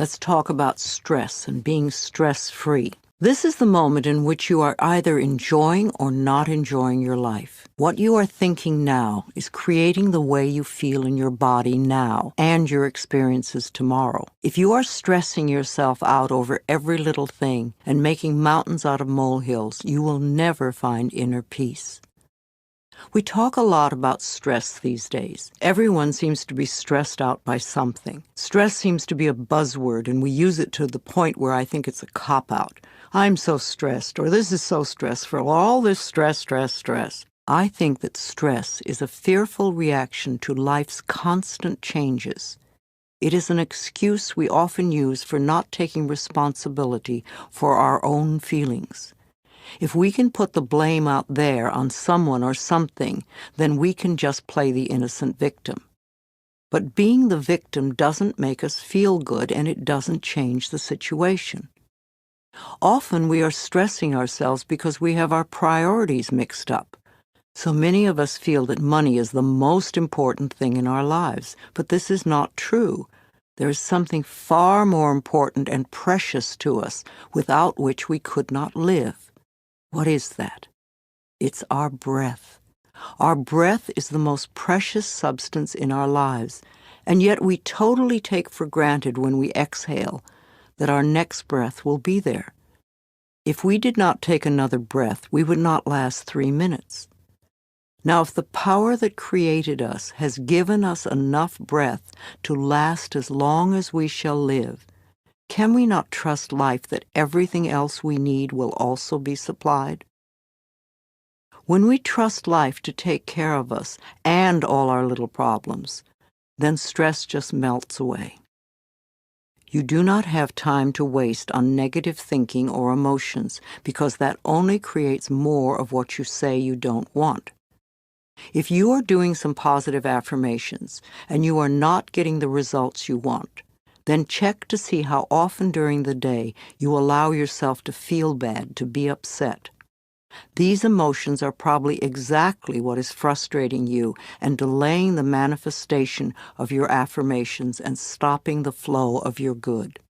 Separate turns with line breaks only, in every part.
Let's talk about stress and being stress-free. This is the moment in which you are either enjoying or not enjoying your life. What you are thinking now is creating the way you feel in your body now and your experiences tomorrow. If you are stressing yourself out over every little thing and making mountains out of molehills, you will never find inner peace. We talk a lot about stress these days. Everyone seems to be stressed out by something. Stress seems to be a buzzword, and we use it to the point where I think it's a cop-out. I'm so stressed, or this is so stressful, all this stress. I think that stress is a fearful reaction to life's constant changes. It is an excuse we often use for not taking responsibility for our own feelings. If we can put the blame out there on someone or something, then we can just play the innocent victim. But being the victim doesn't make us feel good, and it doesn't change the situation. Often we are stressing ourselves because we have our priorities mixed up. So many of us feel that money is the most important thing in our lives, but this is not true. There is something far more important and precious to us, without which we could not live. What is that? It's our breath. Our breath is the most precious substance in our lives, and yet we totally take for granted when we exhale that our next breath will be there. If we did not take another breath, we would not last 3 minutes. Now, if the power that created us has given us enough breath to last as long as we shall live, can we not trust life that everything else we need will also be supplied? When we trust life to take care of us and all our little problems, then stress just melts away. You do not have time to waste on negative thinking or emotions, because that only creates more of what you say you don't want. If you are doing some positive affirmations and you are not getting the results you want, then check to see how often during the day you allow yourself to feel bad, to be upset. These emotions are probably exactly what is frustrating you and delaying the manifestation of your affirmations and stopping the flow of your good.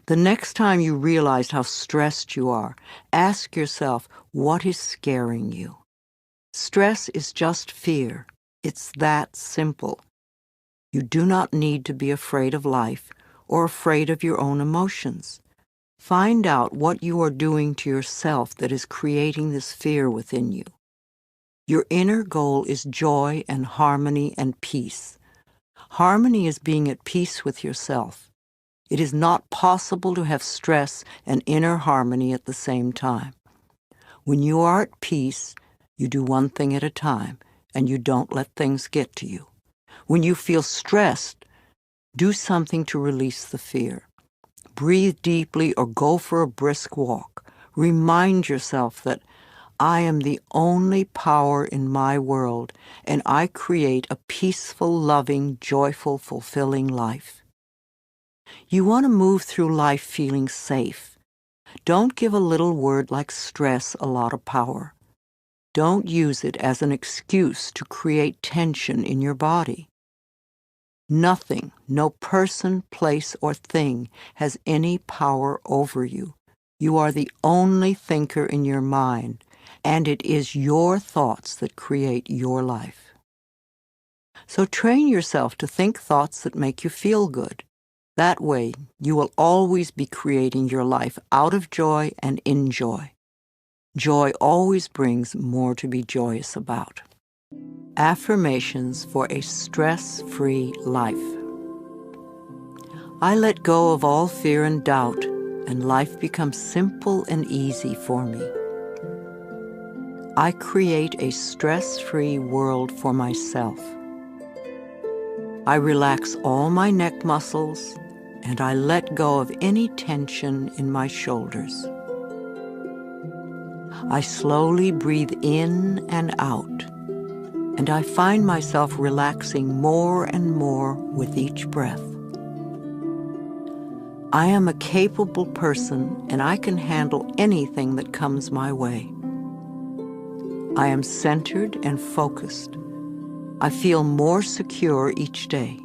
The next time you realize how stressed you are, ask yourself, what is scaring you? Stress is just fear. It's that simple. You do not need to be afraid of life or afraid of your own emotions. Find out what you are doing to yourself that is creating this fear within you. Your inner goal is joy and harmony and peace. Harmony is being at peace with yourself. It is not possible to have stress and inner harmony at the same time. When you are at peace, you do one thing at a time, and you don't let things get to you. When you feel stressed, do something to release the fear. Breathe deeply or go for a brisk walk. Remind yourself that I am the only power in my world, and I create a peaceful, loving, joyful, fulfilling life. You want to move through life feeling safe. Don't give a little word like stress a lot of power. Don't use it as an excuse to create tension in your body. Nothing, no person, place, or thing has any power over you. You are the only thinker in your mind, and it is your thoughts that create your life. So train yourself to think thoughts that make you feel good. That way, you will always be creating your life out of joy and in joy. Joy always brings more to be joyous about. Affirmations for a stress-free life. I let go of all fear and doubt, and life becomes simple and easy for me. I create a stress-free world for myself. I relax all my neck muscles, and I let go of any tension in my shoulders. I slowly breathe in and out, and I find myself relaxing more and more with each breath. I am a capable person, and I can handle anything that comes my way. I am centered and focused. I feel more secure each day.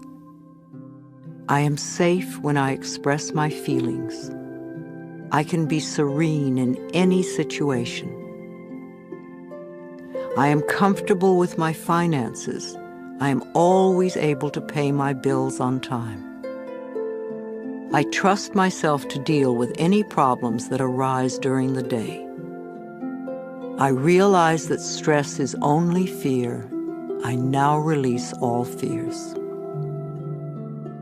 I am safe when I express my feelings. I can be serene in any situation. I am comfortable with my finances. I am always able to pay my bills on time. I trust myself to deal with any problems that arise during the day. I realize that stress is only fear. I now release all fears.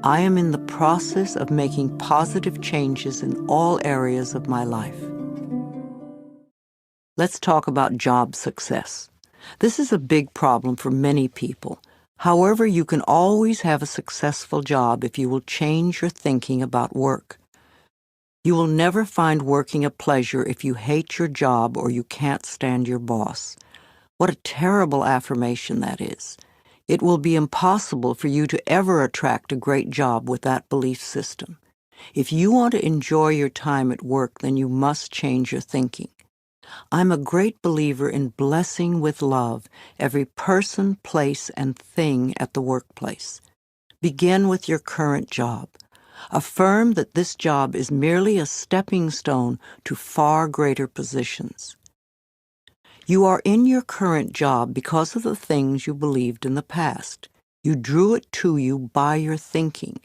I am in the process of making positive changes in all areas of my life. Let's talk about job success. This is a big problem for many people. However, you can always have a successful job if you will change your thinking about work. You will never find working a pleasure if you hate your job or you can't stand your boss. What a terrible affirmation that is. It will be impossible for you to ever attract a great job with that belief system. If you want to enjoy your time at work, then you must change your thinking. I'm a great believer in blessing with love every person, place, and thing at the workplace. Begin with your current job. Affirm that this job is merely a stepping stone to far greater positions. You are in your current job because of the things you believed in the past. You drew it to you by your thinking.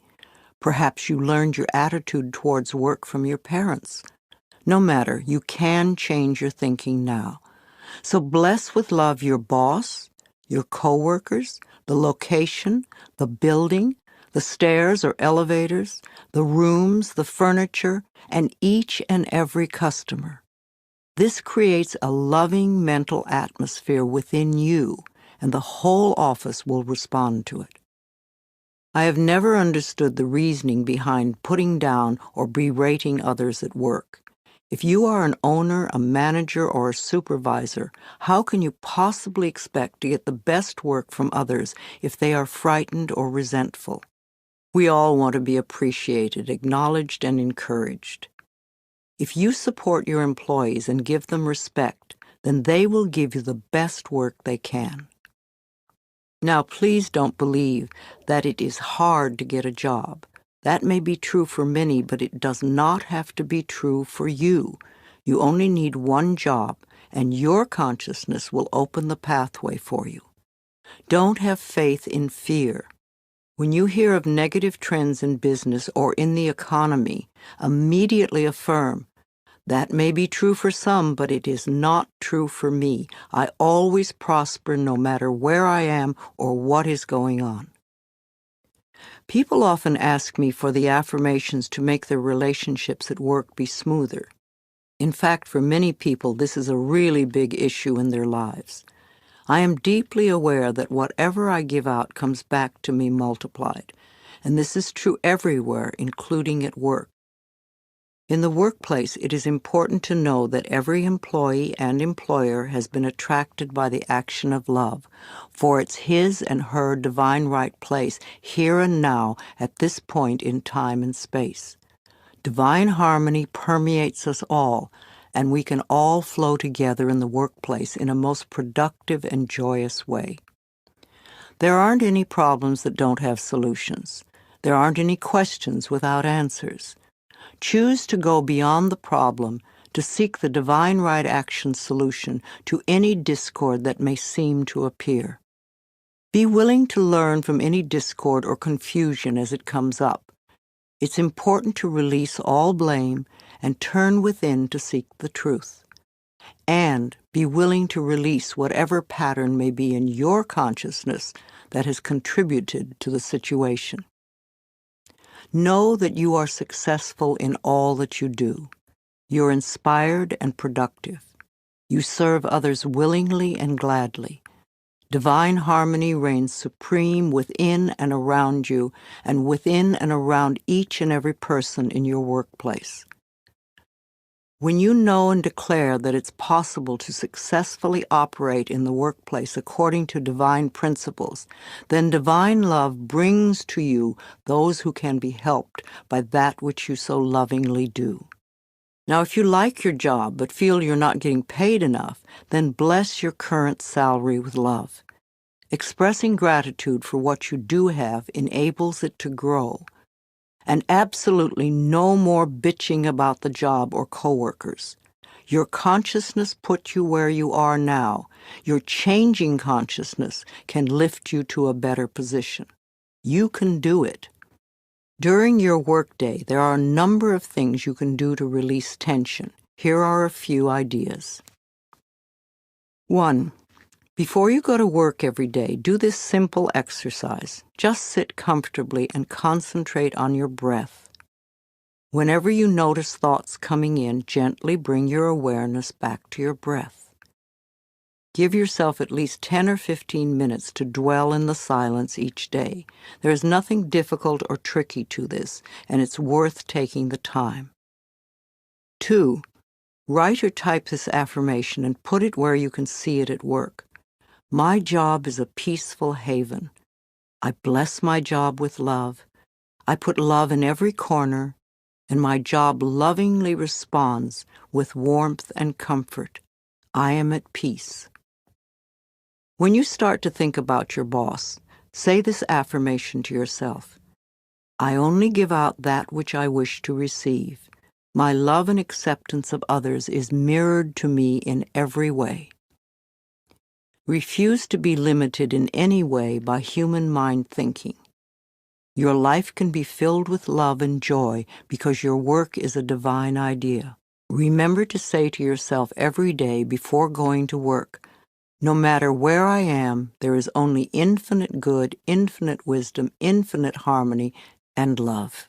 Perhaps you learned your attitude towards work from your parents. No matter, you can change your thinking now. So bless with love your boss, your coworkers, the location, the building, the stairs or elevators, the rooms, the furniture, and each and every customer. This creates a loving mental atmosphere within you, and the whole office will respond to it. I have never understood the reasoning behind putting down or berating others at work. If you are an owner, a manager, or a supervisor, how can you possibly expect to get the best work from others if they are frightened or resentful? We all want to be appreciated, acknowledged, and encouraged. If you support your employees and give them respect, then they will give you the best work they can. Now, please don't believe that it is hard to get a job. That may be true for many, but it does not have to be true for you. You only need one job, and your consciousness will open the pathway for you. Don't have faith in fear. When you hear of negative trends in business or in the economy, immediately affirm, that may be true for some, but it is not true for me. I always prosper no matter where I am or what is going on. People often ask me for the affirmations to make their relationships at work be smoother. In fact, for many people, this is a really big issue in their lives. I am deeply aware that whatever I give out comes back to me multiplied, and this is true everywhere, including at work. In the workplace, it is important to know that every employee and employer has been attracted by the action of love, for it's his and her divine right place here and now at this point in time and space. Divine harmony permeates us all, and we can all flow together in the workplace in a most productive and joyous way. There aren't any problems that don't have solutions. There aren't any questions without answers. Choose to go beyond the problem to seek the divine right action solution to any discord that may seem to appear. Be willing to learn from any discord or confusion as it comes up. It's important to release all blame and turn within to seek the truth. And be willing to release whatever pattern may be in your consciousness that has contributed to the situation. Know that you are successful in all that you do. You're inspired and productive. You serve others willingly and gladly. Divine harmony reigns supreme within and around you, and within and around each and every person in your workplace. When you know and declare that it's possible to successfully operate in the workplace according to divine principles, then divine love brings to you those who can be helped by that which you so lovingly do. Now, if you like your job but feel you're not getting paid enough, then bless your current salary with love. Expressing gratitude for what you do have enables it to grow. And absolutely no more bitching about the job or coworkers. Your consciousness put you where you are now. Your changing consciousness can lift you to a better position. You can do it. During your workday, there are a number of things you can do to release tension. Here are a few ideas. 1. Before you go to work every day, do this simple exercise. Just sit comfortably and concentrate on your breath. Whenever you notice thoughts coming in, gently bring your awareness back to your breath. Give yourself at least 10 or 15 minutes to dwell in the silence each day. There is nothing difficult or tricky to this, and it's worth taking the time. 2. Write or type this affirmation and put it where you can see it at work. My job is a peaceful haven. I bless my job with love. I put love in every corner, and my job lovingly responds with warmth and comfort. I am at peace. When you start to think about your boss, say this affirmation to yourself. I only give out that which I wish to receive. My love and acceptance of others is mirrored to me in every way. Refuse to be limited in any way by human mind thinking. Your life can be filled with love and joy because your work is a divine idea. Remember to say to yourself every day before going to work, no matter where I am, there is only infinite good, infinite wisdom, infinite harmony, and love.